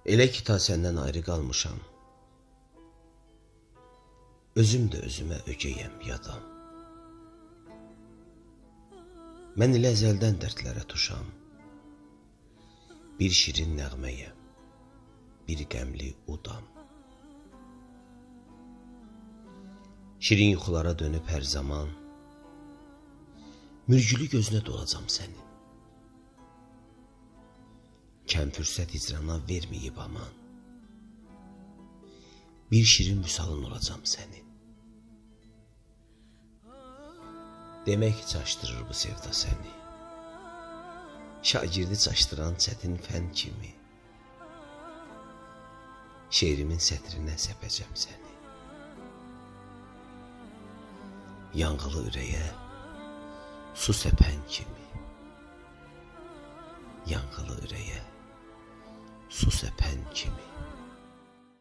Elə ki ta səndən ayrı qalmışam, özüm də özümə ögeyəm yadam. Mən elə əzəldən dərdlərə tuşam, bir şirin nəğməyəm, bir qəmli udam. Şirin yuxulara dönüb hər zaman, mürgülü gözünə dolacam səni. Kəm fürsət icrana verməyib aman, bir şirin vüsalın olacam sənin. Demək çaşdırır bu sevda səni, şagirdi çaşdıran çətin fən kimi. Şeirimin sətrinə səpəcəm səni. Yanğılı ürəyə su səpən kimi. Yanğılı ürəyə su səpən kimi.